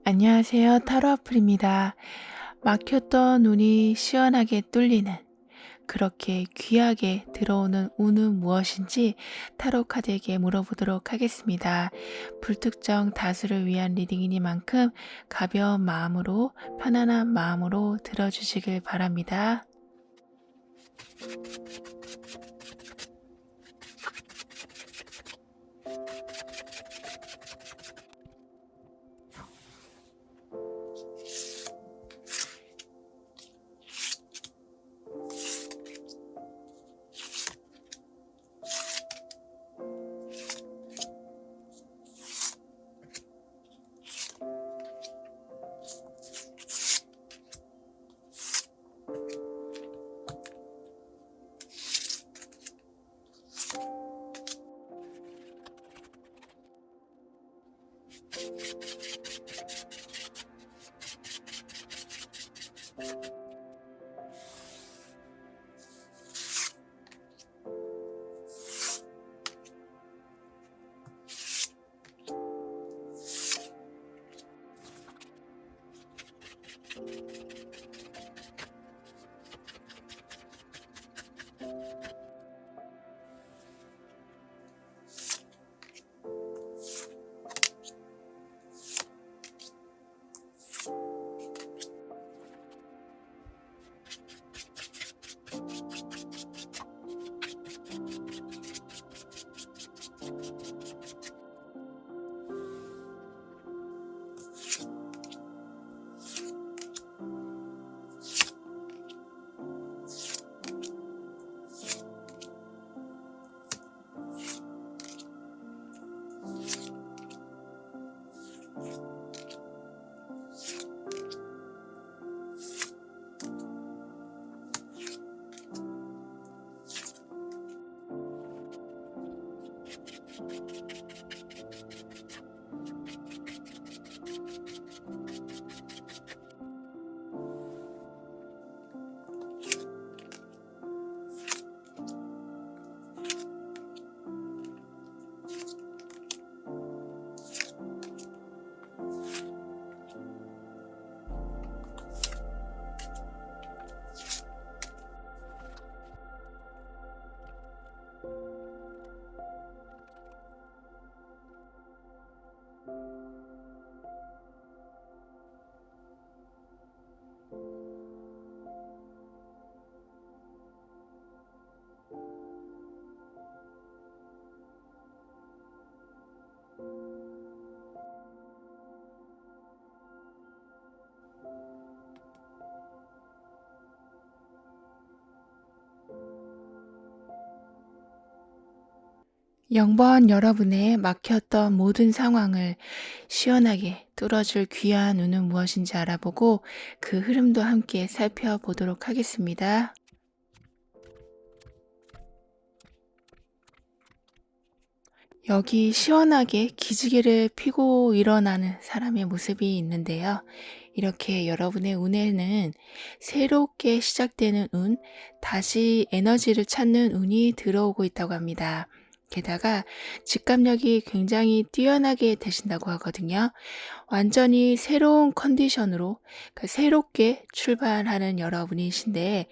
안녕하세요. 타로 어플입니다. 막혔던 눈이 시원하게 뚫리는 그렇게 귀하게 들어오는 운은 무엇인지 타로 카드에게 물어보도록 하겠습니다. 불특정 다수를 위한 리딩이니만큼 가벼운 마음으로 편안한 마음으로 들어주시길 바랍니다. 영번 여러분의 막혔던 모든 상황을 시원하게 뚫어줄 귀한 운은 무엇인지 알아보고 그 흐름도 함께 살펴보도록 하겠습니다. 여기 시원하게 기지개를 펴고 일어나는 사람의 모습이 있는데요. 이렇게 여러분의 운에는 새롭게 시작되는 운, 다시 에너지를 찾는 운이 들어오고 있다고 합니다. 게다가 직감력이 굉장히 뛰어나게 되신다고 하거든요. 완전히 새로운 컨디션으로 새롭게 출발하는 여러분이신데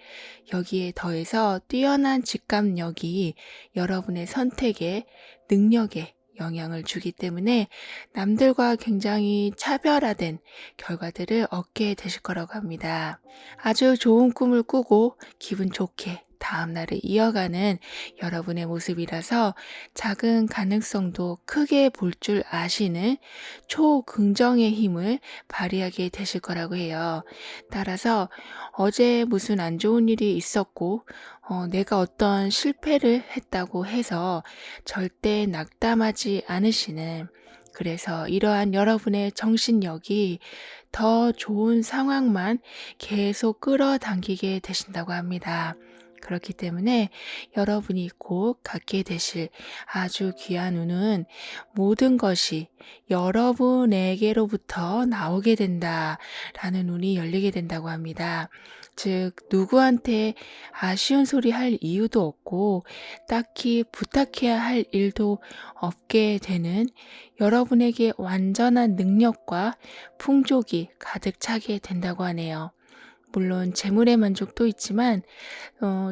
여기에 더해서 뛰어난 직감력이 여러분의 선택에 능력에 영향을 주기 때문에 남들과 굉장히 차별화된 결과들을 얻게 되실 거라고 합니다. 아주 좋은 꿈을 꾸고 기분 좋게 다음날을 이어가는 여러분의 모습이라서 작은 가능성도 크게 볼 줄 아시는 초긍정의 힘을 발휘하게 되실 거라고 해요. 따라서 어제 무슨 안 좋은 일이 있었고 내가 어떤 실패를 했다고 해서 절대 낙담하지 않으시는, 그래서 이러한 여러분의 정신력이 더 좋은 상황만 계속 끌어당기게 되신다고 합니다. 그렇기 때문에 여러분이 꼭 갖게 되실 아주 귀한 운은 모든 것이 여러분에게로부터 나오게 된다라는 운이 열리게 된다고 합니다. 즉, 누구한테 아쉬운 소리 할 이유도 없고 딱히 부탁해야 할 일도 없게 되는 여러분에게 완전한 능력과 풍족이 가득 차게 된다고 하네요. 물론 재물의 만족도 있지만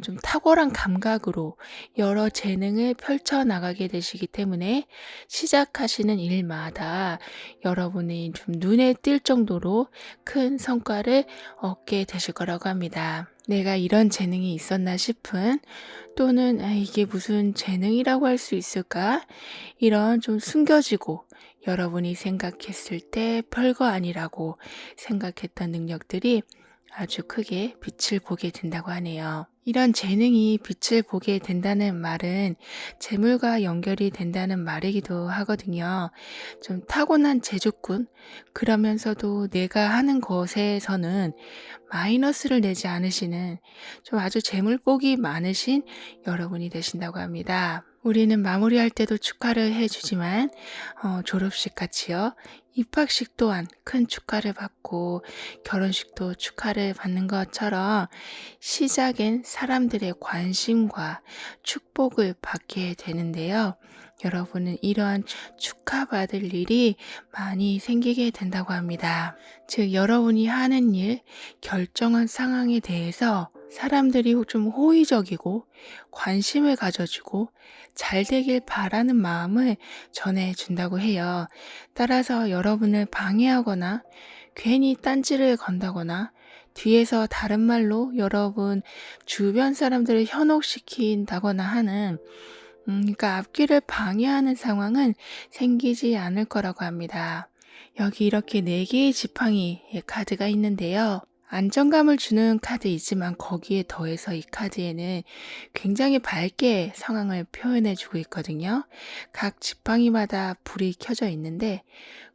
좀 탁월한 감각으로 여러 재능을 펼쳐나가게 되시기 때문에 시작하시는 일마다 여러분이 좀 눈에 띌 정도로 큰 성과를 얻게 되실 거라고 합니다. 내가 이런 재능이 있었나 싶은, 또는 이게 무슨 재능이라고 할 수 있을까? 이런 좀 숨겨지고 여러분이 생각했을 때 별거 아니라고 생각했던 능력들이 아주 크게 빛을 보게 된다고 하네요. 이런 재능이 빛을 보게 된다는 말은 재물과 연결이 된다는 말이기도 하거든요. 좀 타고난 재주꾼, 그러면서도 내가 하는 것에서는 마이너스를 내지 않으시는 좀 아주 재물복이 많으신 여러분이 되신다고 합니다. 우리는 마무리할 때도 축하를 해주지만 졸업식 같이요. 입학식 또한 큰 축하를 받고 결혼식도 축하를 받는 것처럼 시작엔 사람들의 관심과 축복을 받게 되는데요. 여러분은 이러한 축하받을 일이 많이 생기게 된다고 합니다. 즉, 여러분이 하는 일, 결정한 상황에 대해서 사람들이 좀 호의적이고 관심을 가져주고 잘 되길 바라는 마음을 전해준다고 해요. 따라서 여러분을 방해하거나 괜히 딴지를 건다거나 뒤에서 다른 말로 여러분 주변 사람들을 현혹시킨다거나 하는 그러니까 앞길을 방해하는 상황은 생기지 않을 거라고 합니다. 여기 이렇게 4개의 지팡이 카드가 있는데요. 안정감을 주는 카드이지만 거기에 더해서 이 카드에는 굉장히 밝게 상황을 표현해 주고 있거든요. 각 지팡이마다 불이 켜져 있는데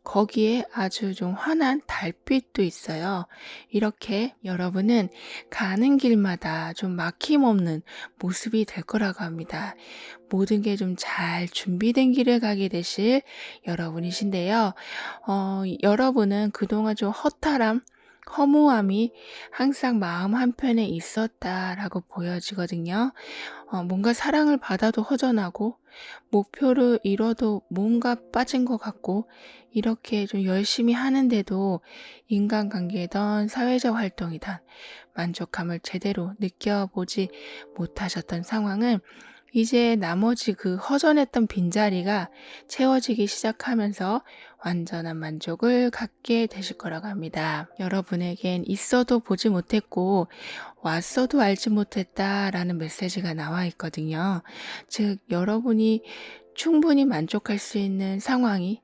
거기에 아주 좀 환한 달빛도 있어요. 이렇게 여러분은 가는 길마다 좀 막힘없는 모습이 될 거라고 합니다. 모든 게 좀 잘 준비된 길을 가게 되실 여러분이신데요. 여러분은 그동안 좀 허탈함, 허무함이 항상 마음 한편에 있었다라고 보여지거든요. 뭔가 사랑을 받아도 허전하고 목표를 이뤄도 뭔가 빠진 것 같고 이렇게 좀 열심히 하는데도 인간관계든 사회적 활동이든 만족감을 제대로 느껴보지 못하셨던 상황은 이제 나머지 그 허전했던 빈자리가 채워지기 시작하면서 완전한 만족을 갖게 되실 거라고 합니다. 여러분에겐 있어도 보지 못했고 왔어도 알지 못했다라는 메시지가 나와 있거든요. 즉, 여러분이 충분히 만족할 수 있는 상황이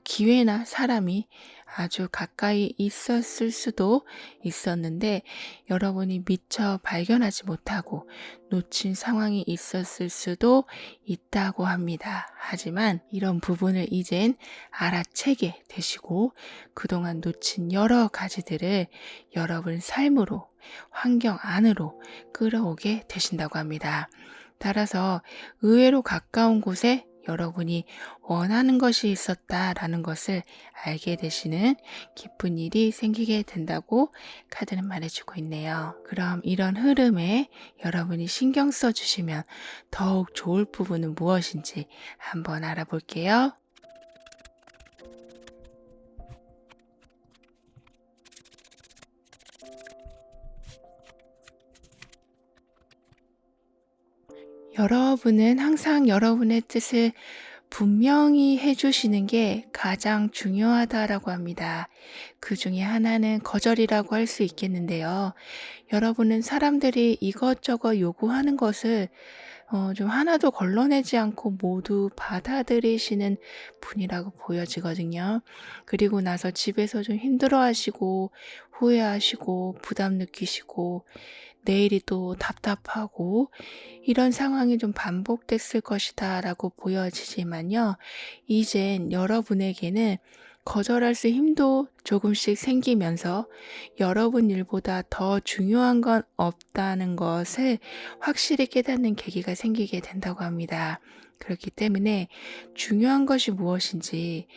기회나 사람이 아주 가까이 있었을 수도 있었는데 여러분이 미처 발견하지 못하고 놓친 상황이 있었을 수도 있다고 합니다. 하지만 이런 부분을 이젠 알아채게 되시고 그동안 놓친 여러 가지들을 여러분 삶으로, 환경 안으로 끌어오게 되신다고 합니다. 따라서 의외로 가까운 곳에 여러분이 원하는 것이 있었다라는 것을 알게 되시는 기쁜 일이 생기게 된다고 카드는 말해주고 있네요. 그럼 이런 흐름에 여러분이 신경 써주시면 더욱 좋을 부분은 무엇인지 한번 알아볼게요. 여러분은 항상 여러분의 뜻을 분명히 해주시는 게 가장 중요하다라고 합니다. 그 중에 하나는 거절이라고 할 수 있겠는데요. 여러분은 사람들이 이것저것 요구하는 것을 좀 하나도 걸러내지 않고 모두 받아들이시는 분이라고 보여지거든요. 그리고 나서 집에서 좀 힘들어하시고 후회하시고 부담 느끼시고 내일이 또 답답하고 이런 상황이 좀 반복됐을 것이다 라고 보여지지만요. 이젠 여러분에게는 거절할 수 힘도 조금씩 생기면서 여러분 일보다 더 중요한 건 없다는 것을 확실히 깨닫는 계기가 생기게 된다고 합니다. 그렇기 때문에 중요한 것이 무엇인지,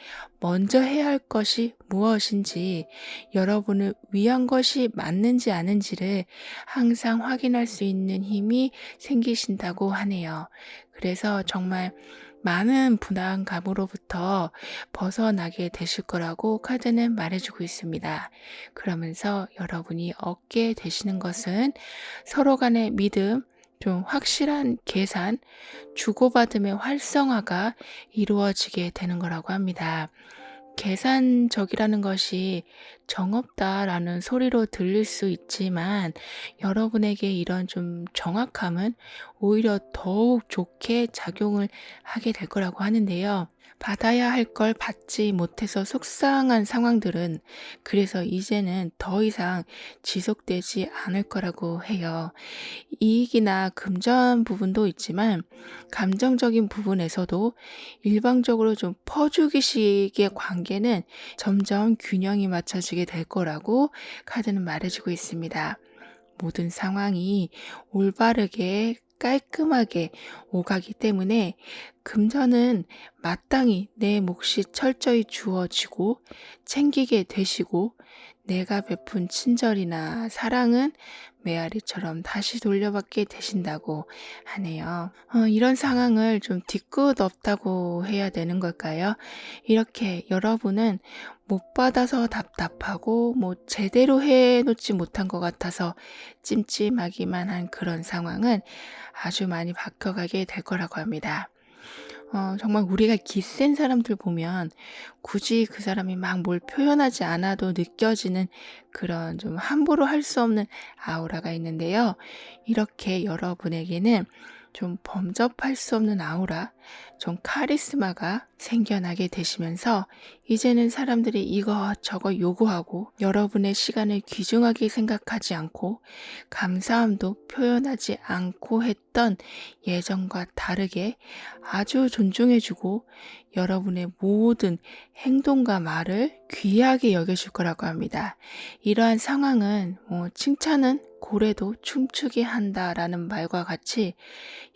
먼저 해야 할 것이 무엇인지, 여러분을 위한 것이 맞는지 아닌지를 항상 확인할 수 있는 힘이 생기신다고 하네요. 그래서 정말 많은 불안감으로부터 벗어나게 되실 거라고 카드는 말해주고 있습니다. 그러면서 여러분이 얻게 되시는 것은 서로 간의 믿음, 좀 확실한 계산, 주고받음의 활성화가 이루어지게 되는 거라고 합니다. 계산적이라는 것이 정없다라는 소리로 들릴 수 있지만 여러분에게 이런 좀 정확함은 오히려 더욱 좋게 작용을 하게 될 거라고 하는데요. 받아야 할 걸 받지 못해서 속상한 상황들은 그래서 이제는 더 이상 지속되지 않을 거라고 해요. 이익이나 금전 부분도 있지만 감정적인 부분에서도 일방적으로 좀 퍼주기식의 관계는 점점 균형이 맞춰지게 될 거라고 카드는 말해주고 있습니다. 모든 상황이 올바르게 깔끔하게 오가기 때문에 금전은 마땅히 내 몫이 철저히 주어지고 챙기게 되시고 내가 베푼 친절이나 사랑은 메아리처럼 다시 돌려받게 되신다고 하네요. 이런 상황을 좀 뒤끝 없다고 해야 되는 걸까요? 이렇게 여러분은 못 받아서 답답하고 제대로 해놓지 못한 것 같아서 찜찜하기만 한 그런 상황은 아주 많이 바뀌어가게 될 거라고 합니다. 정말 우리가 기센 사람들 보면 굳이 그 사람이 막 뭘 표현하지 않아도 느껴지는 그런 좀 함부로 할 수 없는 아우라가 있는데요. 이렇게 여러분에게는 좀 범접할 수 없는 아우라, 좀 카리스마가 생겨나게 되시면서 이제는 사람들이 이것저것 요구하고 여러분의 시간을 귀중하게 생각하지 않고 감사함도 표현하지 않고 했던 예전과 다르게 아주 존중해주고 여러분의 모든 행동과 말을 귀하게 여겨줄 거라고 합니다. 이러한 상황은 칭찬은 고래도 춤추게 한다라는 말과 같이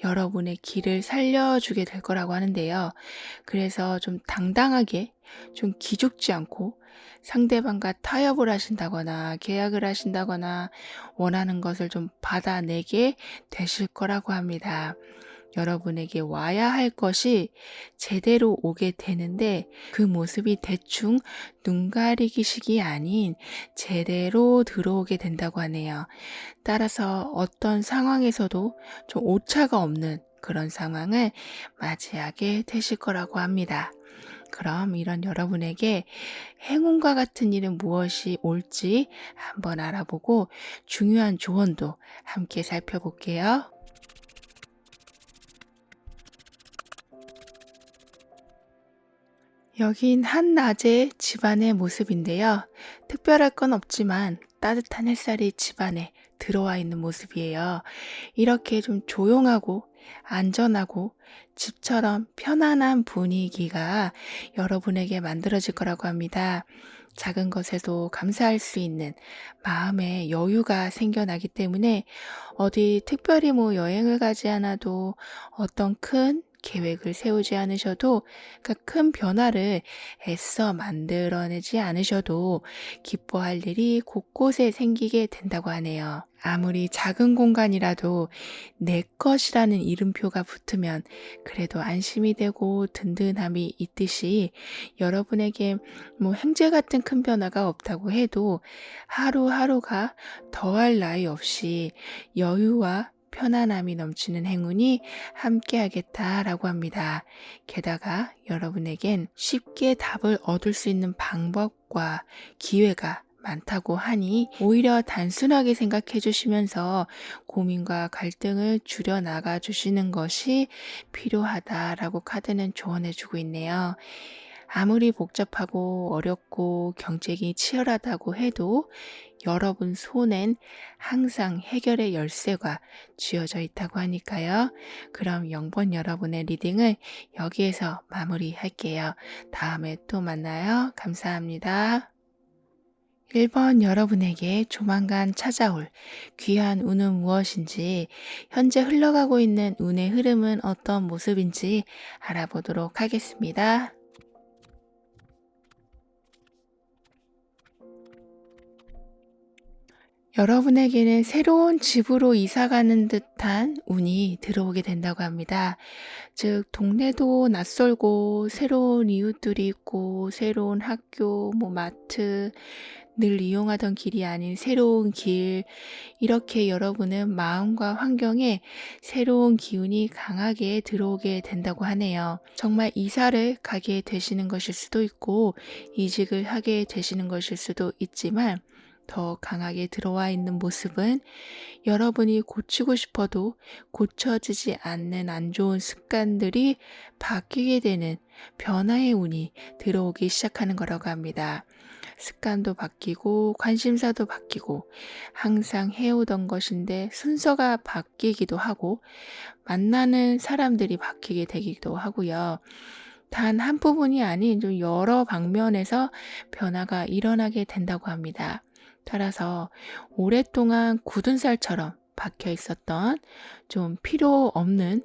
여러분의 길을 살려주게 될 거라고 하는데요. 그래서 좀 당당하게 좀 기죽지 않고 상대방과 타협을 하신다거나 계약을 하신다거나 원하는 것을 좀 받아내게 되실 거라고 합니다. 여러분에게 와야 할 것이 제대로 오게 되는데 그 모습이 대충 눈 가리기식이 아닌 제대로 들어오게 된다고 하네요. 따라서 어떤 상황에서도 좀 오차가 없는 그런 상황을 맞이하게 되실 거라고 합니다. 그럼 이런 여러분에게 행운과 같은 일은 무엇이 올지 한번 알아보고 중요한 조언도 함께 살펴볼게요. 여긴 한낮의 집안의 모습인데요. 특별할 건 없지만 따뜻한 햇살이 집안에 들어와 있는 모습이에요. 이렇게 좀 조용하고 안전하고 집처럼 편안한 분위기가 여러분에게 만들어질 거라고 합니다. 작은 것에도 감사할 수 있는 마음의 여유가 생겨나기 때문에 어디 특별히 여행을 가지 않아도 어떤 큰 계획을 세우지 않으셔도 그러니까 큰 변화를 애써 만들어내지 않으셔도 기뻐할 일이 곳곳에 생기게 된다고 하네요. 아무리 작은 공간이라도 내 것이라는 이름표가 붙으면 그래도 안심이 되고 든든함이 있듯이 여러분에게 행제 같은 큰 변화가 없다고 해도 하루하루가 더할 나위 없이 여유와 편안함이 넘치는 행운이 함께하겠다라고 합니다. 게다가 여러분에겐 쉽게 답을 얻을 수 있는 방법과 기회가 많다고 하니 오히려 단순하게 생각해 주시면서 고민과 갈등을 줄여나가 주시는 것이 필요하다라고 카드는 조언해 주고 있네요. 아무리 복잡하고 어렵고 경쟁이 치열하다고 해도 여러분 손엔 항상 해결의 열쇠가 쥐어져 있다고 하니까요. 그럼 0번 여러분의 리딩을 여기에서 마무리할게요. 다음에 또 만나요. 감사합니다. 1번 여러분에게 조만간 찾아올 귀한 운은 무엇인지, 현재 흘러가고 있는 운의 흐름은 어떤 모습인지 알아보도록 하겠습니다. 여러분에게는 새로운 집으로 이사 가는 듯한 운이 들어오게 된다고 합니다. 즉, 동네도 낯설고 새로운 이웃들이 있고 새로운 학교, 마트, 늘 이용하던 길이 아닌 새로운 길, 이렇게 여러분은 마음과 환경에 새로운 기운이 강하게 들어오게 된다고 하네요. 정말 이사를 가게 되시는 것일 수도 있고 이직을 하게 되시는 것일 수도 있지만, 더 강하게 들어와 있는 모습은 여러분이 고치고 싶어도 고쳐지지 않는 안 좋은 습관들이 바뀌게 되는 변화의 운이 들어오기 시작하는 거라고 합니다. 습관도 바뀌고 관심사도 바뀌고 항상 해오던 것인데 순서가 바뀌기도 하고 만나는 사람들이 바뀌게 되기도 하고요. 단 한 부분이 아닌 좀 여러 방면에서 변화가 일어나게 된다고 합니다. 따라서 오랫동안 굳은 살처럼 박혀 있었던 좀 필요 없는,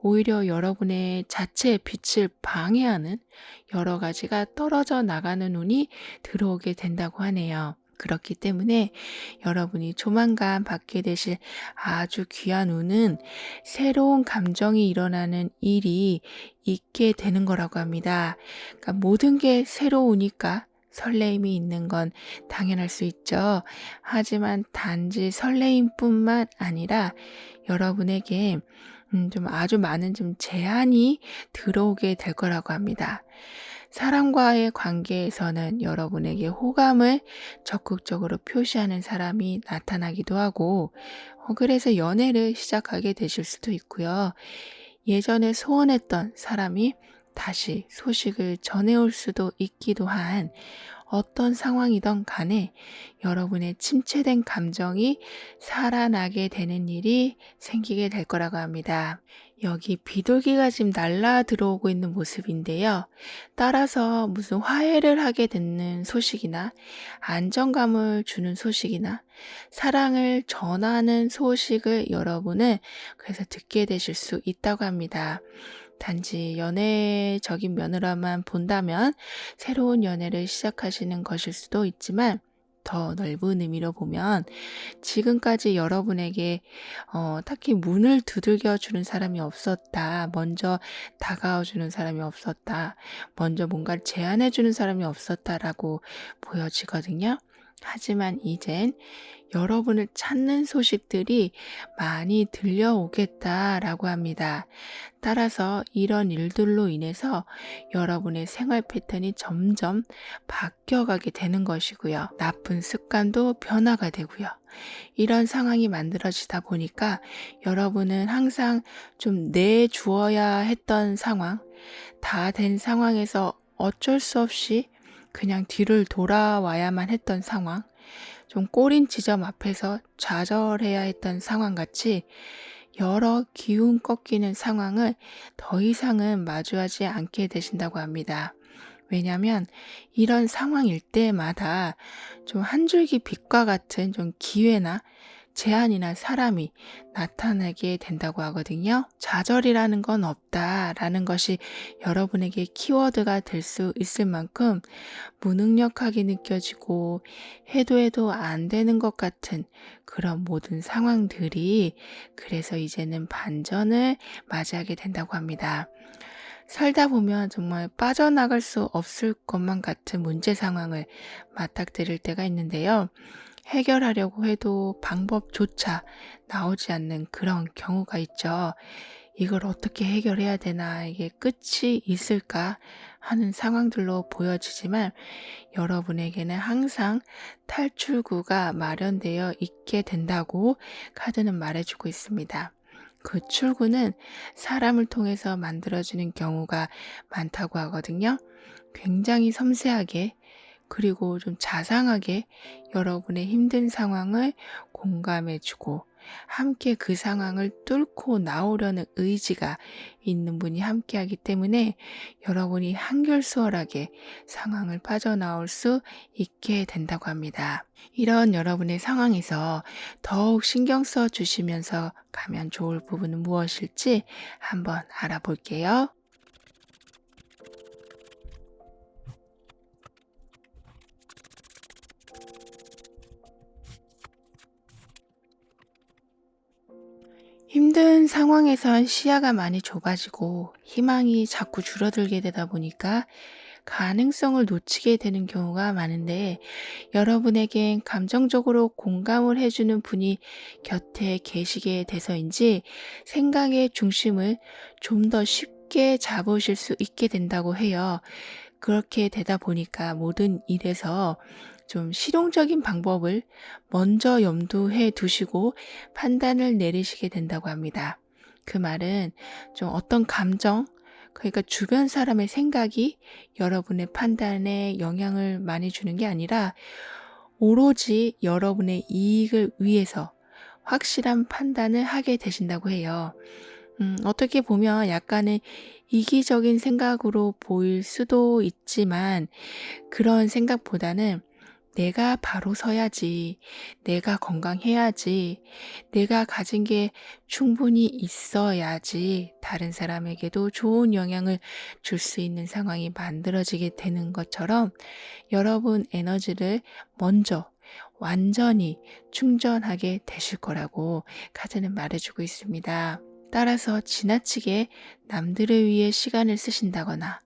오히려 여러분의 자체의 빛을 방해하는 여러 가지가 떨어져 나가는 운이 들어오게 된다고 하네요. 그렇기 때문에 여러분이 조만간 받게 되실 아주 귀한 운은 새로운 감정이 일어나는 일이 있게 되는 거라고 합니다. 그러니까 모든 게 새로우니까 설레임이 있는 건 당연할 수 있죠. 하지만 단지 설레임뿐만 아니라 여러분에게 좀 아주 많은 좀 제한이 들어오게 될 거라고 합니다. 사람과의 관계에서는 여러분에게 호감을 적극적으로 표시하는 사람이 나타나기도 하고, 그래서 연애를 시작하게 되실 수도 있고요. 예전에 소원했던 사람이 다시 소식을 전해올 수도 있기도 한, 어떤 상황이든 간에 여러분의 침체된 감정이 살아나게 되는 일이 생기게 될 거라고 합니다. 여기 비둘기가 지금 날라 들어오고 있는 모습인데요. 따라서 무슨 화해를 하게 되는 소식이나 안정감을 주는 소식이나 사랑을 전하는 소식을 여러분은 그래서 듣게 되실 수 있다고 합니다. 단지 연애적인 면으로만 본다면 새로운 연애를 시작하시는 것일 수도 있지만, 더 넓은 의미로 보면 지금까지 여러분에게 딱히 문을 두들겨 주는 사람이 없었다, 먼저 다가와 주는 사람이 없었다, 먼저 뭔가를 제안해 주는 사람이 없었다라고 보여지거든요. 하지만 이젠 여러분을 찾는 소식들이 많이 들려오겠다라고 합니다. 따라서 이런 일들로 인해서 여러분의 생활 패턴이 점점 바뀌어가게 되는 것이고요. 나쁜 습관도 변화가 되고요. 이런 상황이 만들어지다 보니까 여러분은 항상 좀 내주어야 했던 상황, 다 된 상황에서 어쩔 수 없이 그냥 뒤를 돌아와야만 했던 상황, 좀 꼬린 지점 앞에서 좌절해야 했던 상황같이 여러 기운 꺾이는 상황을 더 이상은 마주하지 않게 되신다고 합니다. 왜냐하면 이런 상황일 때마다 좀 한 줄기 빛과 같은 좀 기회나 제안이나 사람이 나타나게 된다고 하거든요. 좌절이라는 건 없다라는 것이 여러분에게 키워드가 될 수 있을 만큼 무능력하게 느껴지고 해도 안 되는 것 같은 그런 모든 상황들이, 그래서 이제는 반전을 맞이하게 된다고 합니다. 살다 보면 정말 빠져나갈 수 없을 것만 같은 문제 상황을 맞닥뜨릴 때가 있는데요. 해결하려고 해도 방법조차 나오지 않는 그런 경우가 있죠. 이걸 어떻게 해결해야 되나, 이게 끝이 있을까 하는 상황들로 보여지지만, 여러분에게는 항상 탈출구가 마련되어 있게 된다고 카드는 말해주고 있습니다. 그 출구는 사람을 통해서 만들어지는 경우가 많다고 하거든요. 굉장히 섬세하게 그리고 좀 자상하게 여러분의 힘든 상황을 공감해 주고 함께 그 상황을 뚫고 나오려는 의지가 있는 분이 함께하기 때문에 여러분이 한결 수월하게 상황을 빠져나올 수 있게 된다고 합니다. 이런 여러분의 상황에서 더욱 신경 써 주시면서 가면 좋을 부분은 무엇일지 한번 알아볼게요. 힘든 상황에선 시야가 많이 좁아지고 희망이 자꾸 줄어들게 되다 보니까 가능성을 놓치게 되는 경우가 많은데 여러분에겐 감정적으로 공감을 해주는 분이 곁에 계시게 돼서인지 생각의 중심을 좀 더 쉽게 잡으실 수 있게 된다고 해요. 그렇게 되다 보니까 모든 일에서 좀 실용적인 방법을 먼저 염두해 두시고 판단을 내리시게 된다고 합니다. 그 말은 좀 어떤 감정, 그러니까 주변 사람의 생각이 여러분의 판단에 영향을 많이 주는 게 아니라 오로지 여러분의 이익을 위해서 확실한 판단을 하게 되신다고 해요. 어떻게 보면 약간의 이기적인 생각으로 보일 수도 있지만 그런 생각보다는 내가 바로 서야지, 내가 건강해야지, 내가 가진 게 충분히 있어야지 다른 사람에게도 좋은 영향을 줄 수 있는 상황이 만들어지게 되는 것처럼 여러분 에너지를 먼저 완전히 충전하게 되실 거라고 카드는 말해주고 있습니다. 따라서 지나치게 남들을 위해 시간을 쓰신다거나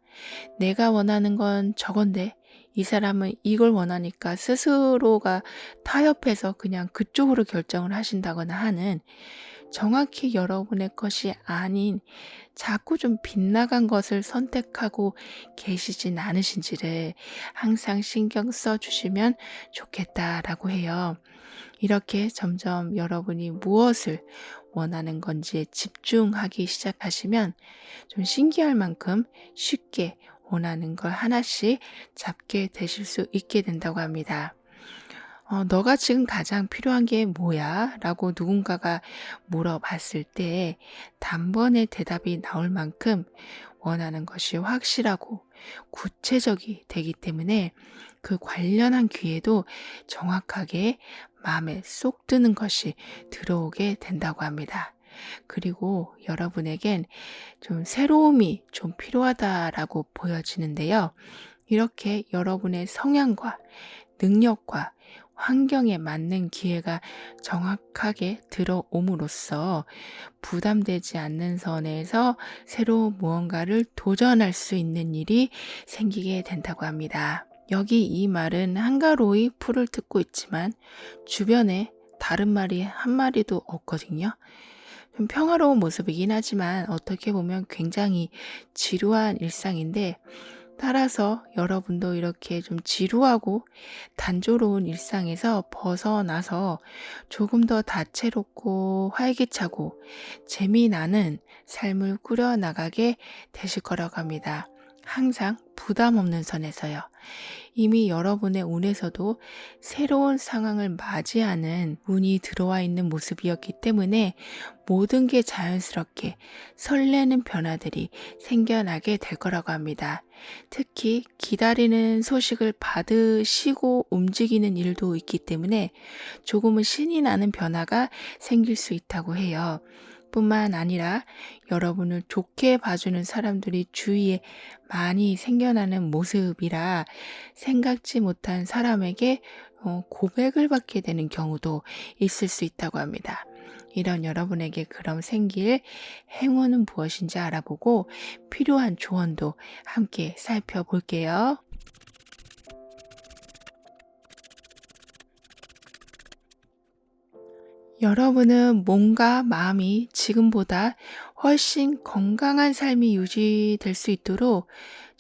내가 원하는 건 저건데 이 사람은 이걸 원하니까 스스로가 타협해서 그냥 그쪽으로 결정을 하신다거나 하는 정확히 여러분의 것이 아닌 자꾸 좀 빗나간 것을 선택하고 계시진 않으신지를 항상 신경 써 주시면 좋겠다라고 해요. 이렇게 점점 여러분이 무엇을 원하는 건지에 집중하기 시작하시면 좀 신기할 만큼 쉽게 원하는 걸 하나씩 잡게 되실 수 있게 된다고 합니다. 너가 지금 가장 필요한 게 뭐야? 라고 누군가가 물어봤을 때 단번에 대답이 나올 만큼 원하는 것이 확실하고 구체적이 되기 때문에 그 관련한 기회도 정확하게 마음에 쏙 드는 것이 들어오게 된다고 합니다. 그리고 여러분에겐 좀 새로움이 좀 필요하다라고 보여지는데요. 이렇게 여러분의 성향과 능력과 환경에 맞는 기회가 정확하게 들어옴으로써 부담되지 않는 선에서 새로운 무언가를 도전할 수 있는 일이 생기게 된다고 합니다. 여기 이 말은 한가로이 풀을 뜯고 있지만 주변에 다른 말이 한 마리도 없거든요. 좀 평화로운 모습이긴 하지만 어떻게 보면 굉장히 지루한 일상인데 따라서 여러분도 이렇게 좀 지루하고 단조로운 일상에서 벗어나서 조금 더 다채롭고 활기차고 재미나는 삶을 꾸려나가게 되실 거라고 합니다. 항상 부담 없는 선에서요. 이미 여러분의 운에서도 새로운 상황을 맞이하는 운이 들어와 있는 모습이었기 때문에 모든 게 자연스럽게 설레는 변화들이 생겨나게 될 거라고 합니다. 특히 기다리는 소식을 받으시고 움직이는 일도 있기 때문에 조금은 신이 나는 변화가 생길 수 있다고 해요. 뿐만 아니라 여러분을 좋게 봐주는 사람들이 주위에 많이 생겨나는 모습이라 생각지 못한 사람에게 고백을 받게 되는 경우도 있을 수 있다고 합니다. 이런 여러분에게 그럼 생길 행운은 무엇인지 알아보고 필요한 조언도 함께 살펴볼게요. 여러분은 몸과 마음이 지금보다 훨씬 건강한 삶이 유지될 수 있도록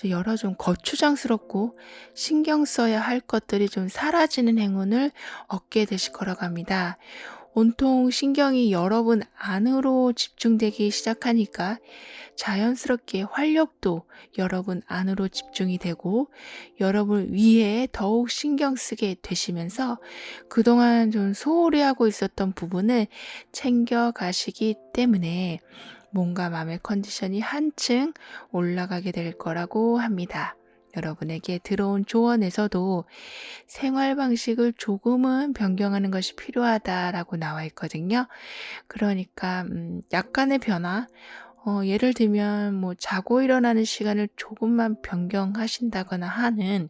여러 좀 거추장스럽고 신경 써야 할 것들이 좀 사라지는 행운을 얻게 되실 거라고 합니다. 온통 신경이 여러분 안으로 집중되기 시작하니까 자연스럽게 활력도 여러분 안으로 집중이 되고 여러분 위에 더욱 신경 쓰게 되시면서 그동안 좀 소홀히 하고 있었던 부분을 챙겨 가시기 때문에 몸과 마음의 컨디션이 한층 올라가게 될 거라고 합니다. 여러분에게 들어온 조언에서도 생활 방식을 조금은 변경하는 것이 필요하다라고 나와 있거든요. 그러니까 약간의 변화, 예를 들면 뭐 자고 일어나는 시간을 조금만 변경하신다거나 하는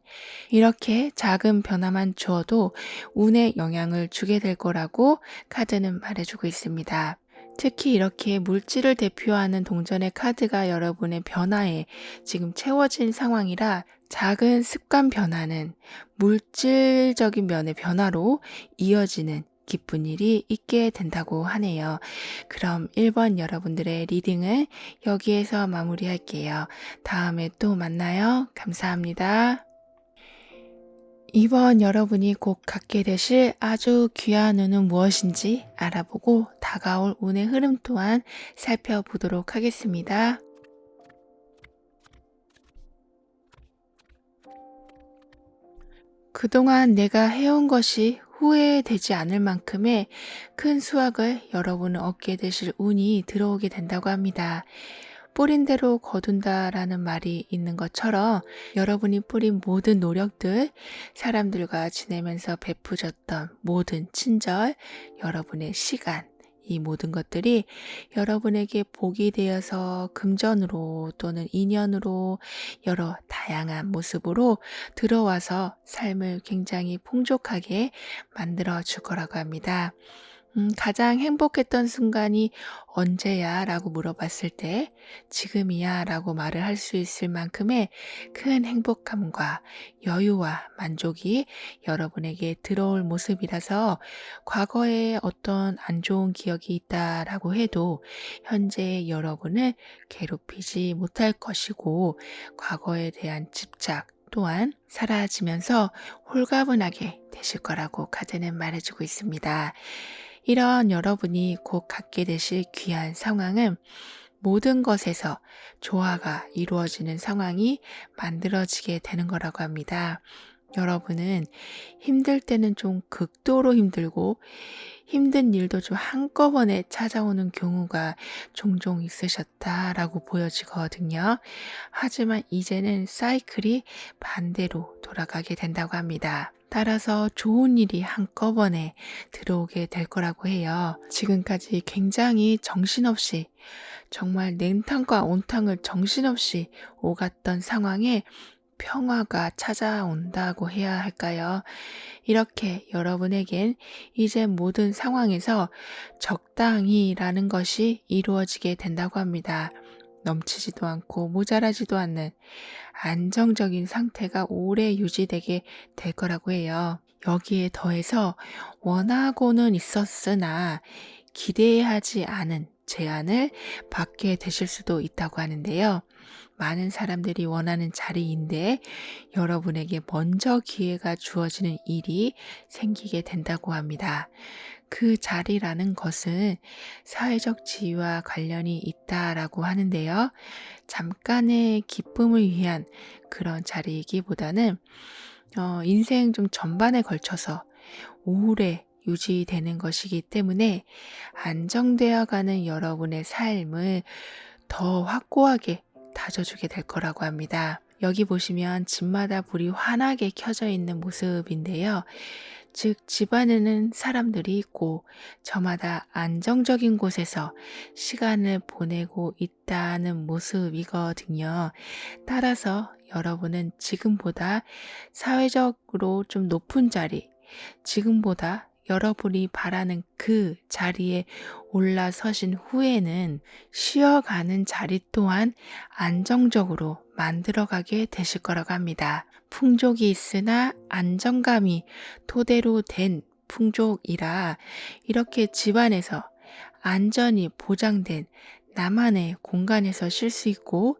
이렇게 작은 변화만 주어도 운에 영향을 주게 될 거라고 카드는 말해주고 있습니다. 특히 이렇게 물질을 대표하는 동전의 카드가 여러분의 변화에 지금 채워진 상황이라 작은 습관 변화는 물질적인 면의 변화로 이어지는 기쁜 일이 있게 된다고 하네요. 그럼 1번 여러분들의 리딩을 여기에서 마무리할게요. 다음에 또 만나요. 감사합니다. 2번 여러분이 곧 갖게 되실 아주 귀한 운은 무엇인지 알아보고 다가올 운의 흐름 또한 살펴보도록 하겠습니다. 그동안 내가 해온 것이 후회되지 않을 만큼의 큰 수확을 여러분은 얻게 되실 운이 들어오게 된다고 합니다. 뿌린 대로 거둔다라는 말이 있는 것처럼 여러분이 뿌린 모든 노력들, 사람들과 지내면서 베푸셨던 모든 친절, 여러분의 시간, 이 모든 것들이 여러분에게 복이 되어서 금전으로 또는 인연으로 여러 다양한 모습으로 들어와서 삶을 굉장히 풍족하게 만들어 줄 거라고 합니다. 가장 행복했던 순간이 언제야? 라고 물어봤을 때 지금이야 라고 말을 할 수 있을 만큼의 큰 행복감과 여유와 만족이 여러분에게 들어올 모습이라서 과거에 어떤 안 좋은 기억이 있다라고 해도 현재 여러분을 괴롭히지 못할 것이고 과거에 대한 집착 또한 사라지면서 홀가분하게 되실 거라고 카드는 말해주고 있습니다. 이런 여러분이 곧 갖게 되실 귀한 상황은 모든 것에서 조화가 이루어지는 상황이 만들어지게 되는 거라고 합니다. 여러분은 힘들 때는 좀 극도로 힘들고 힘든 일도 좀 한꺼번에 찾아오는 경우가 종종 있으셨다라고 보여지거든요. 하지만 이제는 사이클이 반대로 돌아가게 된다고 합니다. 따라서 좋은 일이 한꺼번에 들어오게 될 거라고 해요. 지금까지 굉장히 정신없이 정말 냉탕과 온탕을 정신없이 오갔던 상황에 평화가 찾아온다고 해야 할까요? 이렇게 여러분에겐 이제 모든 상황에서 적당히라는 것이 이루어지게 된다고 합니다. 넘치지도 않고 모자라지도 않는 안정적인 상태가 오래 유지되게 될 거라고 해요. 여기에 더해서 원하고는 있었으나 기대하지 않은 제안을 받게 되실 수도 있다고 하는데요. 많은 사람들이 원하는 자리인데 여러분에게 먼저 기회가 주어지는 일이 생기게 된다고 합니다. 그 자리라는 것은 사회적 지위와 관련이 있다라고 하는데요. 잠깐의 기쁨을 위한 그런 자리이기보다는 인생 좀 전반에 걸쳐서 오래 유지되는 것이기 때문에 안정되어 가는 여러분의 삶을 더 확고하게 다져주게 될 거라고 합니다. 여기 보시면 집마다 불이 환하게 켜져 있는 모습인데요. 즉 집안에는 사람들이 있고 저마다 안정적인 곳에서 시간을 보내고 있다는 모습이거든요. 따라서 여러분은 지금보다 사회적으로 좀 높은 자리, 지금보다 여러분이 바라는 그 자리에 올라서신 후에는 쉬어가는 자리 또한 안정적으로 만들어가게 되실 거라고 합니다. 풍족이 있으나 안정감이 토대로 된 풍족이라 이렇게 집안에서 안전이 보장된 나만의 공간에서 쉴 수 있고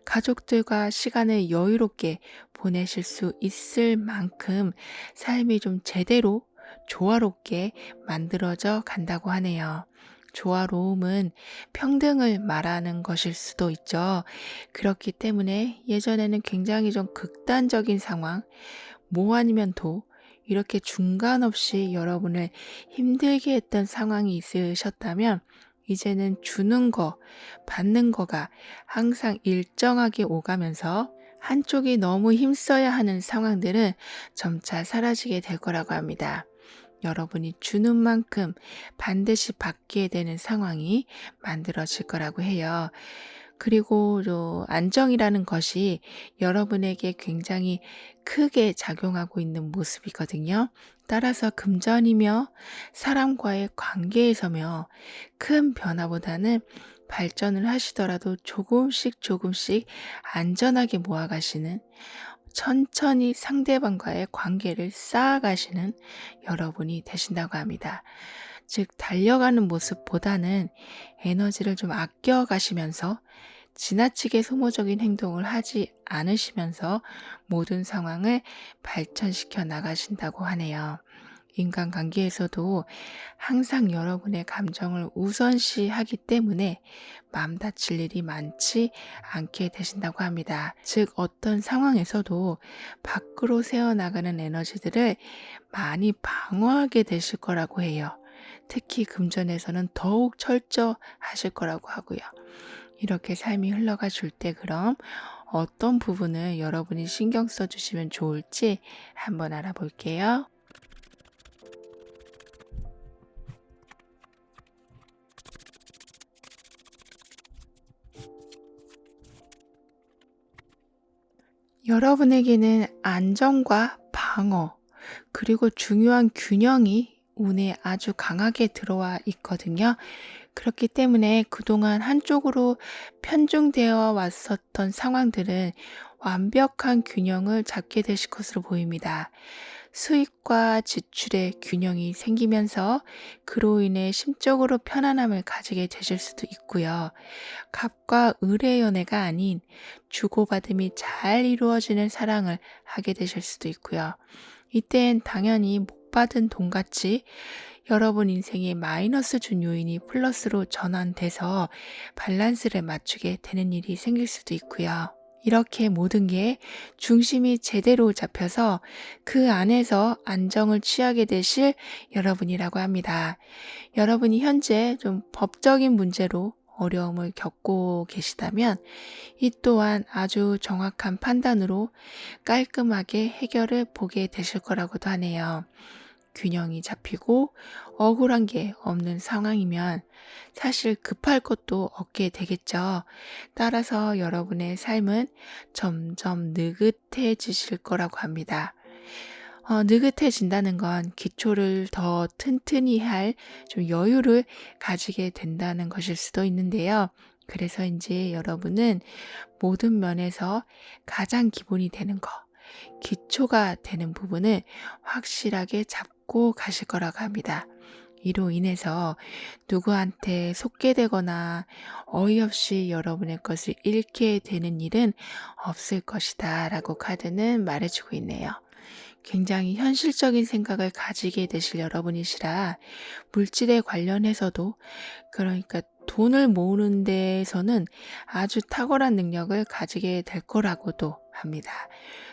가족들과 시간을 여유롭게 보내실 수 있을 만큼 삶이 좀 제대로 조화롭게 만들어져 간다고 하네요. 조화로움은 평등을 말하는 것일 수도 있죠. 그렇기 때문에 예전에는 굉장히 좀 극단적인 상황, 뭐 아니면 도, 이렇게 중간 없이 여러분을 힘들게 했던 상황이 있으셨다면, 이제는 주는 거, 받는 거가 항상 일정하게 오가면서 한쪽이 너무 힘써야 하는 상황들은 점차 사라지게 될 거라고 합니다. 여러분이 주는 만큼 반드시 받게 되는 상황이 만들어질 거라고 해요. 그리고 또 안정이라는 것이 여러분에게 굉장히 크게 작용하고 있는 모습이거든요. 따라서 금전이며 사람과의 관계에서며 큰 변화보다는 발전을 하시더라도 조금씩 조금씩 안전하게 모아가시는, 천천히 상대방과의 관계를 쌓아가시는 여러분이 되신다고 합니다. 즉, 달려가는 모습보다는 에너지를 좀 아껴가시면서 지나치게 소모적인 행동을 하지 않으시면서 모든 상황을 발전시켜 나가신다고 하네요. 인간관계에서도 항상 여러분의 감정을 우선시하기 때문에 마음 다칠 일이 많지 않게 되신다고 합니다. 즉, 어떤 상황에서도 밖으로 새어나가는 에너지들을 많이 방어하게 되실 거라고 해요. 특히 금전에서는 더욱 철저하실 거라고 하고요. 이렇게 삶이 흘러가 줄 때 그럼 어떤 부분을 여러분이 신경 써주시면 좋을지 한번 알아볼게요. 여러분에게는 안정과 방어, 그리고 중요한 균형이 운에 아주 강하게 들어와 있거든요. 그렇기 때문에 그동안 한쪽으로 편중되어 왔었던 상황들은 완벽한 균형을 잡게 되실 것으로 보입니다. 수입과 지출의 균형이 생기면서 그로 인해 심적으로 편안함을 가지게 되실 수도 있고요. 갑과 을의 연애가 아닌 주고받음이 잘 이루어지는 사랑을 하게 되실 수도 있고요. 이땐 당연히 못 받은 돈같이 여러분 인생의 마이너스 준 요인이 플러스로 전환돼서 밸런스를 맞추게 되는 일이 생길 수도 있고요. 이렇게 모든 게 중심이 제대로 잡혀서 그 안에서 안정을 취하게 되실 여러분이라고 합니다. 여러분이 현재 좀 법적인 문제로 어려움을 겪고 계시다면 이 또한 아주 정확한 판단으로 깔끔하게 해결을 보게 되실 거라고도 하네요. 균형이 잡히고 억울한 게 없는 상황이면 사실 급할 것도 없게 되겠죠. 따라서 여러분의 삶은 점점 느긋해지실 거라고 합니다. 느긋해진다는 건 기초를 더 튼튼히 할 좀 여유를 가지게 된다는 것일 수도 있는데요. 그래서인지 여러분은 모든 면에서 가장 기본이 되는 거, 기초가 되는 부분을 확실하게 잡고 가실 거라고 합니다. 이로 인해서 누구한테 속게 되거나 어이없이 여러분의 것을 잃게 되는 일은 없을 것이다 라고 카드는 말해주고 있네요. 굉장히 현실적인 생각을 가지게 되실 여러분이시라 물질에 관련해서도, 그러니까 돈을 모으는 데에서는 아주 탁월한 능력을 가지게 될 거라고도 합니다.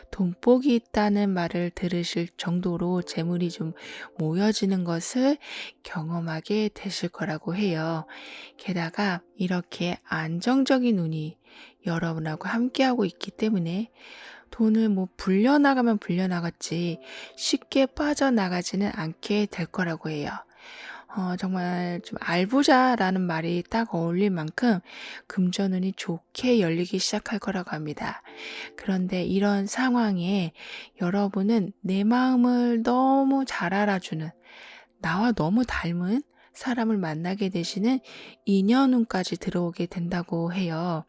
돈복이 있다는 말을 들으실 정도로 재물이 좀 모여지는 것을 경험하게 되실 거라고 해요. 게다가 이렇게 안정적인 운이 여러분하고 함께하고 있기 때문에 돈을 뭐 불려나가면 불려나갔지 쉽게 빠져나가지는 않게 될 거라고 해요. 정말 좀 알부자라는 말이 딱 어울릴 만큼 금전운이 좋게 열리기 시작할 거라고 합니다. 그런데 이런 상황에 여러분은 내 마음을 너무 잘 알아주는, 나와 너무 닮은 사람을 만나게 되시는 인연운까지 들어오게 된다고 해요.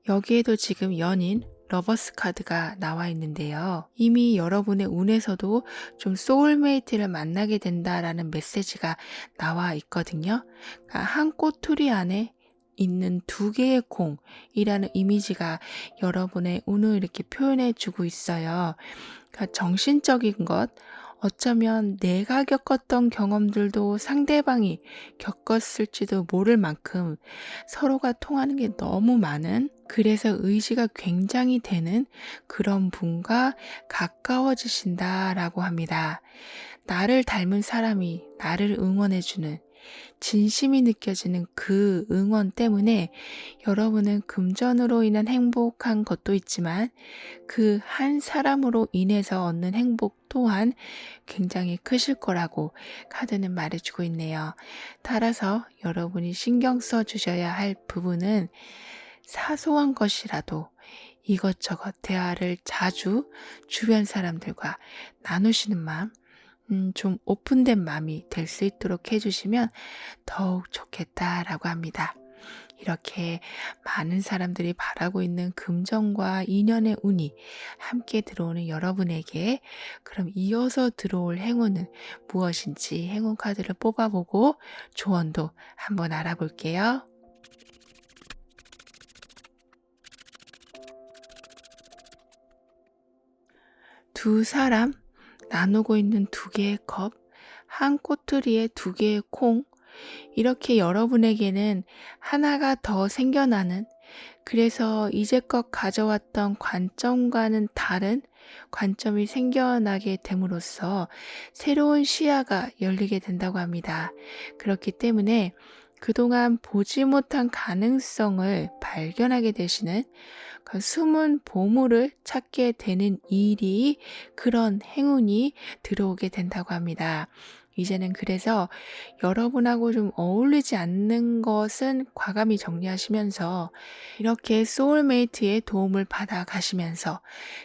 여기에도 지금 연인, 러버스 카드가 나와 있는데요. 이미 여러분의 운에서도 좀 소울메이트를 만나게 된다라는 메시지가 나와 있거든요. 그러니까 한 꼬투리 안에 있는 두 개의 공이라는 이미지가 여러분의 운을 이렇게 표현해 주고 있어요. 그러니까 정신적인 것, 어쩌면 내가 겪었던 경험들도 상대방이 겪었을지도 모를 만큼 서로가 통하는 게 너무 많은, 그래서 의지가 굉장히 되는 그런 분과 가까워지신다라고 합니다. 나를 닮은 사람이 나를 응원해주는, 진심이 느껴지는 그 응원 때문에 여러분은 금전으로 인한 행복한 것도 있지만 그 한 사람으로 인해서 얻는 행복 또한 굉장히 크실 거라고 카드는 말해주고 있네요. 따라서 여러분이 신경 써 주셔야 할 부분은 사소한 것이라도 이것저것 대화를 자주 주변 사람들과 나누시는 마음, 좀 오픈된 마음이 될 수 있도록 해주시면 더욱 좋겠다라고 합니다. 이렇게 많은 사람들이 바라고 있는 금전과 인연의 운이 함께 들어오는 여러분에게 그럼 이어서 들어올 행운은 무엇인지 행운 카드를 뽑아보고 조언도 한번 알아볼게요. 두 사람 나누고 있는 두 개의 컵, 한 꼬투리에 두 개의 콩, 이렇게 여러분에게는 하나가 더 생겨나는, 그래서 이제껏 가져왔던 관점과는 다른 관점이 생겨나게 됨으로써 새로운 시야가 열리게 된다고 합니다. 그렇기 때문에 그동안 보지 못한 가능성을 발견하게 되시는 그 숨은 보물을 찾게 되는 일이, 그런 행운이 들어오게 된다고 합니다. 이제는 그래서 여러분하고 좀 어울리지 않는 것은 과감히 정리하시면서 이렇게 소울메이트의 도움을 받아 가시면서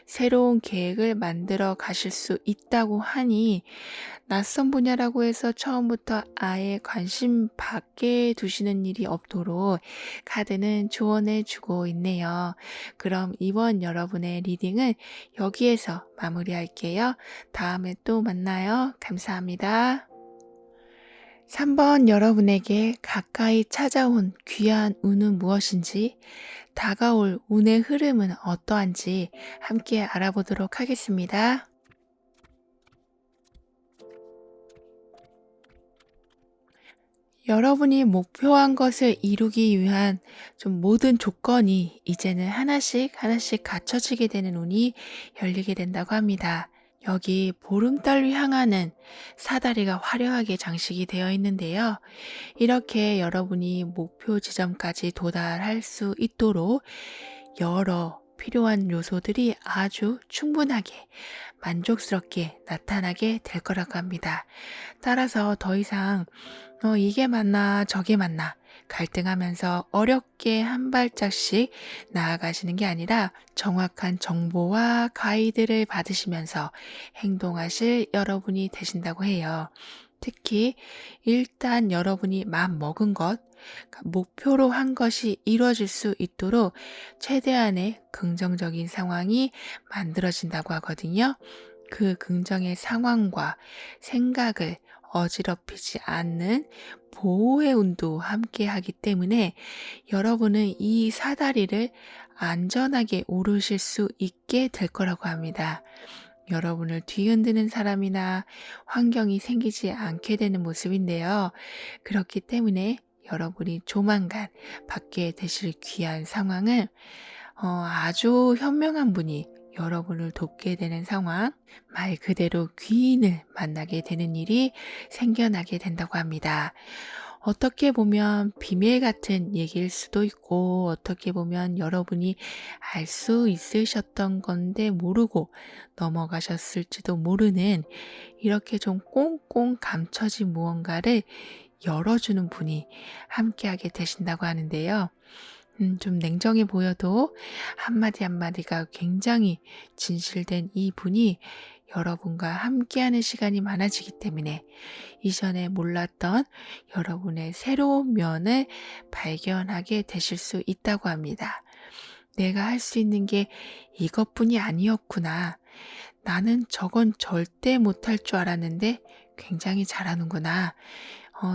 새로운 계획을 만들어 가실 수 있다고 하니, 낯선 분야라고 해서 처음부터 아예 관심 밖에 두시는 일이 없도록 카드는 조언해 주고 있네요. 그럼 이번 여러분의 리딩은 여기에서 마무리할게요. 다음에 또 만나요. 감사합니다. 3번 여러분에게 가까이 찾아온 귀한 운은 무엇인지, 다가올 운의 흐름은 어떠한지 함께 알아보도록 하겠습니다. 여러분이 목표한 것을 이루기 위한 좀 모든 조건이 이제는 하나씩 하나씩 갖춰지게 되는 운이 열리게 된다고 합니다. 여기 보름달을 향하는 사다리가 화려하게 장식이 되어 있는데요. 이렇게 여러분이 목표 지점까지 도달할 수 있도록 여러 필요한 요소들이 아주 충분하게 만족스럽게 나타나게 될 거라고 합니다. 따라서 더 이상 이게 맞나 저게 맞나 갈등하면서 어렵게 한 발짝씩 나아가시는 게 아니라 정확한 정보와 가이드를 받으시면서 행동하실 여러분이 되신다고 해요. 특히 일단 여러분이 마음 먹은 것, 그러니까 목표로 한 것이 이루어질 수 있도록 최대한의 긍정적인 상황이 만들어진다고 하거든요. 그 긍정의 상황과 생각을 어지럽히지 않는 보호의 운도 함께 하기 때문에 여러분은 이 사다리를 안전하게 오르실 수 있게 될 거라고 합니다. 여러분을 뒤흔드는 사람이나 환경이 생기지 않게 되는 모습인데요. 그렇기 때문에 여러분이 조만간 받게 되실 귀한 상황을 아주 현명한 분이 여러분을 돕게 되는 상황, 말 그대로 귀인을 만나게 되는 일이 생겨나게 된다고 합니다. 어떻게 보면 비밀 같은 얘기일 수도 있고, 어떻게 보면 여러분이 알 수 있으셨던 건데 모르고 넘어가셨을지도 모르는, 이렇게 좀 꽁꽁 감춰진 무언가를 열어주는 분이 함께하게 되신다고 하는데요. 좀 냉정해 보여도 한마디 한마디가 굉장히 진실된 이 분이 여러분과 함께하는 시간이 많아지기 때문에 이전에 몰랐던 여러분의 새로운 면을 발견하게 되실 수 있다고 합니다. 내가 할 수 있는 게 이것뿐이 아니었구나. 나는 저건 절대 못할 줄 알았는데 굉장히 잘하는구나.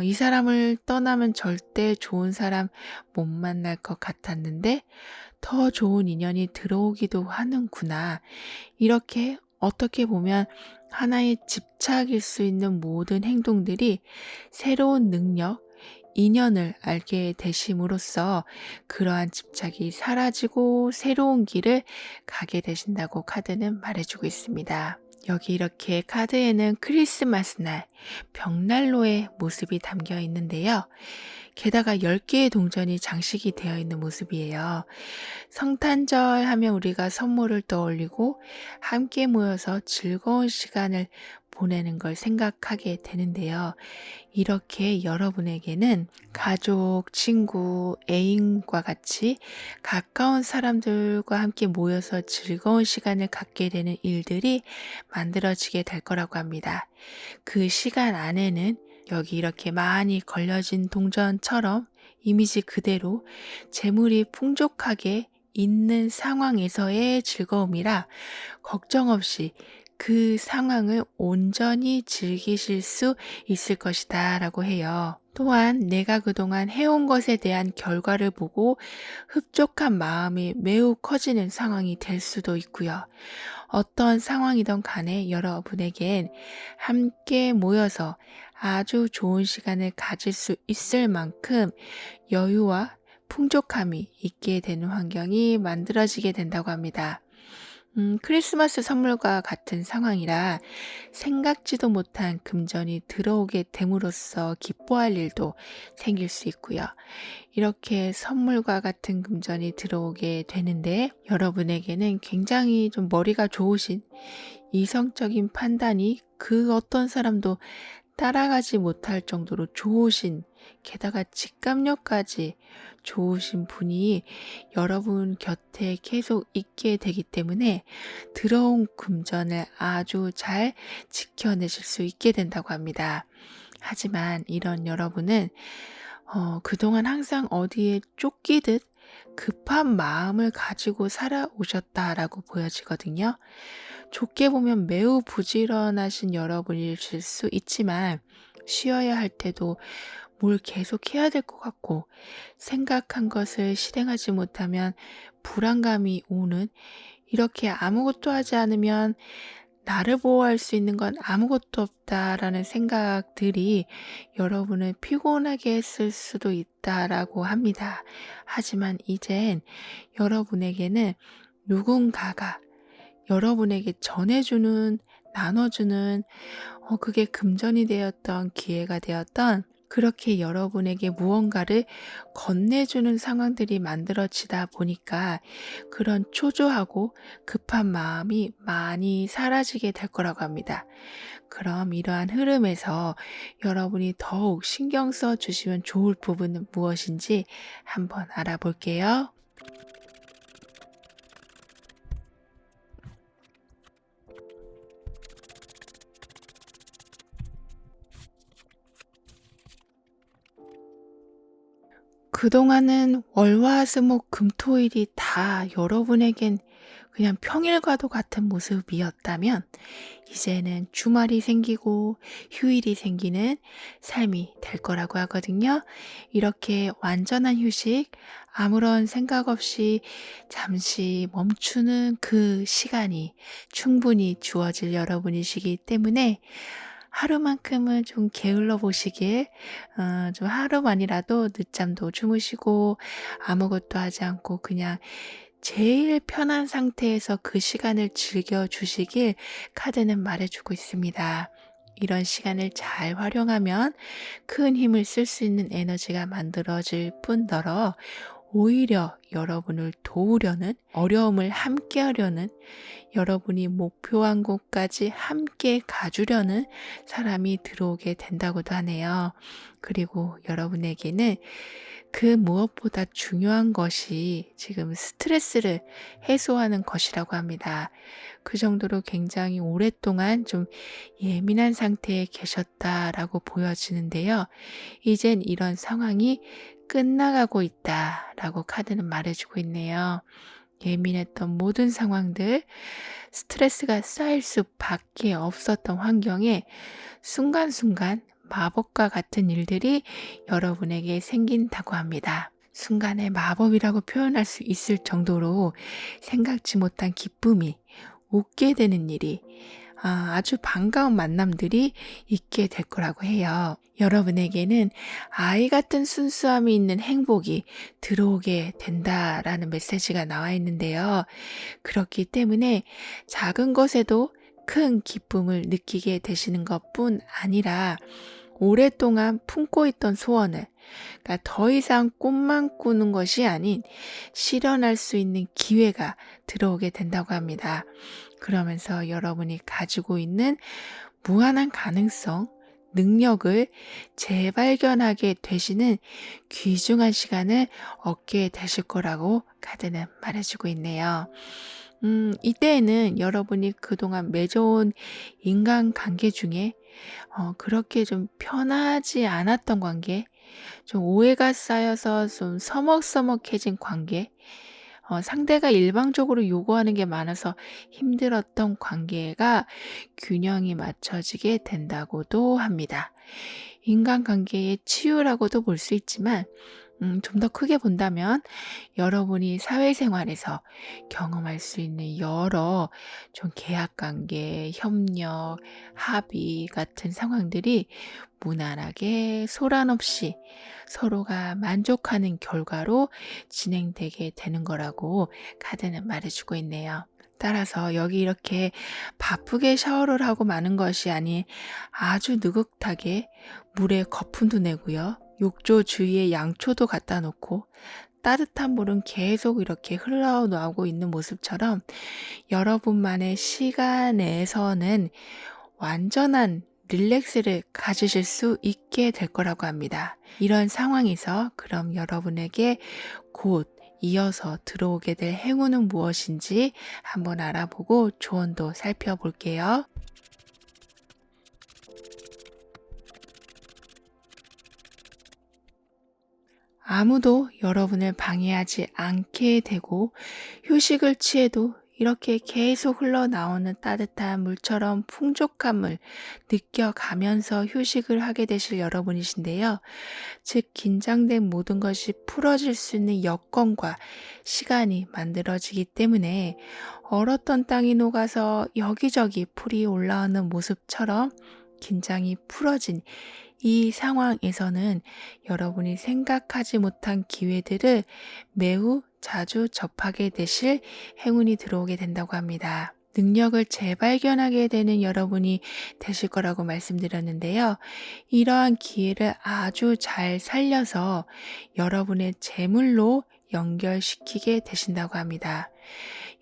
이 사람을 떠나면 절대 좋은 사람 못 만날 것 같았는데 더 좋은 인연이 들어오기도 하는구나. 이렇게 어떻게 보면 하나의 집착일 수 있는 모든 행동들이 새로운 능력, 인연을 알게 되심으로써 그러한 집착이 사라지고 새로운 길을 가게 되신다고 카드는 말해주고 있습니다. 여기 이렇게 카드에는 크리스마스 날, 벽난로의 모습이 담겨 있는데요. 게다가 10개의 동전이 장식이 되어 있는 모습이에요. 성탄절 하면 우리가 선물을 떠올리고 함께 모여서 즐거운 시간을 보내는 걸 생각하게 되는데요. 이렇게 여러분에게는 가족, 친구, 애인과 같이 가까운 사람들과 함께 모여서 즐거운 시간을 갖게 되는 일들이 만들어지게 될 거라고 합니다. 그 시간 안에는 여기 이렇게 많이 걸려진 동전처럼 이미지 그대로 재물이 풍족하게 있는 상황에서의 즐거움이라 걱정 없이 그 상황을 온전히 즐기실 수 있을 것이다 라고 해요. 또한 내가 그동안 해온 것에 대한 결과를 보고 흡족한 마음이 매우 커지는 상황이 될 수도 있고요. 어떤 상황이든 간에 여러분에겐 함께 모여서 아주 좋은 시간을 가질 수 있을 만큼 여유와 풍족함이 있게 되는 환경이 만들어지게 된다고 합니다. 크리스마스 선물과 같은 상황이라 생각지도 못한 금전이 들어오게 됨으로써 기뻐할 일도 생길 수 있고요. 이렇게 선물과 같은 금전이 들어오게 되는데 여러분에게는 굉장히 좀 머리가 좋으신 이성적인 판단이 그 어떤 사람도 따라가지 못할 정도로 좋으신, 게다가 직감력까지 좋으신 분이 여러분 곁에 계속 있게 되기 때문에 들어온 금전을 아주 잘 지켜내실 수 있게 된다고 합니다. 하지만 이런 여러분은 그동안 항상 어디에 쫓기듯 급한 마음을 가지고 살아오셨다라고 보여지거든요. 좋게 보면 매우 부지런하신 여러분이실 수 있지만 쉬어야 할 때도 뭘 계속 해야 될 것 같고 생각한 것을 실행하지 못하면 불안감이 오는, 이렇게 아무것도 하지 않으면 나를 보호할 수 있는 건 아무것도 없다라는 생각들이 여러분을 피곤하게 했을 수도 있다라고 합니다. 하지만 이젠 여러분에게는 누군가가 여러분에게 전해주는, 나눠주는, 그게 금전이 되었던 기회가 되었던 그렇게 여러분에게 무언가를 건네주는 상황들이 만들어지다 보니까 그런 초조하고 급한 마음이 많이 사라지게 될 거라고 합니다. 그럼 이러한 흐름에서 여러분이 더욱 신경 써 주시면 좋을 부분은 무엇인지 한번 알아볼게요. 그동안은 월화수목 금토일이 다 여러분에겐 그냥 평일과도 같은 모습이었다면 이제는 주말이 생기고 휴일이 생기는 삶이 될 거라고 하거든요. 이렇게 완전한 휴식, 아무런 생각 없이 잠시 멈추는 그 시간이 충분히 주어질 여러분이시기 때문에 하루만큼은 좀 게을러 보시길, 좀 하루만이라도 늦잠도 주무시고 아무것도 하지 않고 그냥 제일 편한 상태에서 그 시간을 즐겨 주시길 카드는 말해주고 있습니다. 이런 시간을 잘 활용하면 큰 힘을 쓸 수 있는 에너지가 만들어질 뿐더러 오히려 여러분을 도우려는, 어려움을 함께 하려는, 여러분이 목표한 곳까지 함께 가주려는 사람이 들어오게 된다고도 하네요. 그리고 여러분에게는 그 무엇보다 중요한 것이 지금 스트레스를 해소하는 것이라고 합니다. 그 정도로 굉장히 오랫동안 좀 예민한 상태에 계셨다라고 보여지는데요. 이젠 이런 상황이 끝나가고 있다라고 카드는 말해주고 있네요. 예민했던 모든 상황들, 스트레스가 쌓일 수밖에 없었던 환경에 순간순간 마법과 같은 일들이 여러분에게 생긴다고 합니다. 순간의 마법이라고 표현할 수 있을 정도로 생각지 못한 기쁨이 웃게 되는 일이 아주 반가운 만남들이 있게 될 거라고 해요. 여러분에게는 아이 같은 순수함이 있는 행복이 들어오게 된다라는 메시지가 나와 있는데요. 그렇기 때문에 작은 것에도 큰 기쁨을 느끼게 되시는 것뿐 아니라 오랫동안 품고 있던 소원을, 그러니까 더 이상 꿈만 꾸는 것이 아닌 실현할 수 있는 기회가 들어오게 된다고 합니다. 그러면서 여러분이 가지고 있는 무한한 가능성, 능력을 재발견하게 되시는 귀중한 시간을 얻게 되실 거라고 카드는 말해주고 있네요. 이때에는 여러분이 그동안 맺어온 인간관계 중에 그렇게 좀 편하지 않았던 관계, 좀 오해가 쌓여서 좀 서먹서먹해진 관계, 상대가 일방적으로 요구하는 게 많아서 힘들었던 관계가 균형이 맞춰지게 된다고도 합니다. 인간관계의 치유라고도 볼 수 있지만 좀 더 크게 본다면 여러분이 사회생활에서 경험할 수 있는 여러 좀 계약관계, 협력, 합의 같은 상황들이 무난하게 소란 없이 서로가 만족하는 결과로 진행되게 되는 거라고 카드는 말해주고 있네요. 따라서 여기 이렇게 바쁘게 샤워를 하고 마는 것이 아닌 아주 느긋하게 물에 거품도 내고요. 욕조 주위에 양초도 갖다 놓고 따뜻한 물은 계속 이렇게 흘러나오고 있는 모습처럼 여러분만의 시간 내에서는 완전한 릴렉스를 가지실 수 있게 될 거라고 합니다. 이런 상황에서 그럼 여러분에게 곧 이어서 들어오게 될 행운은 무엇인지 한번 알아보고 조언도 살펴볼게요. 아무도 여러분을 방해하지 않게 되고 휴식을 취해도 이렇게 계속 흘러나오는 따뜻한 물처럼 풍족함을 느껴가면서 휴식을 하게 되실 여러분이신데요. 즉, 긴장된 모든 것이 풀어질 수 있는 여건과 시간이 만들어지기 때문에 얼었던 땅이 녹아서 여기저기 풀이 올라오는 모습처럼 긴장이 풀어진 이 상황에서는 여러분이 생각하지 못한 기회들을 매우 자주 접하게 되실 행운이 들어오게 된다고 합니다. 능력을 재발견하게 되는 여러분이 되실 거라고 말씀드렸는데요. 이러한 기회를 아주 잘 살려서 여러분의 재물로 연결시키게 되신다고 합니다.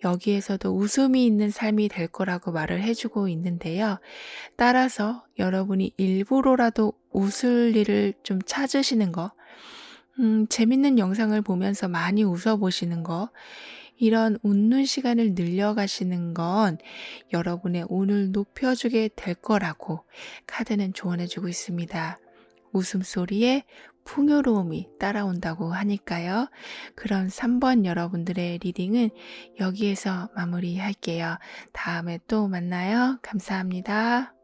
여기에서도 웃음이 있는 삶이 될 거라고 말을 해주고 있는데요. 따라서 여러분이 일부러라도 웃을 일을 좀 찾으시는 거, 재밌는 영상을 보면서 많이 웃어보시는 거, 이런 웃는 시간을 늘려가시는 건 여러분의 운을 높여주게 될 거라고 카드는 조언해주고 있습니다. 웃음소리에 풍요로움이 따라온다고 하니까요. 그럼 3번 여러분들의 리딩은 여기에서 마무리할게요. 다음에 또 만나요. 감사합니다.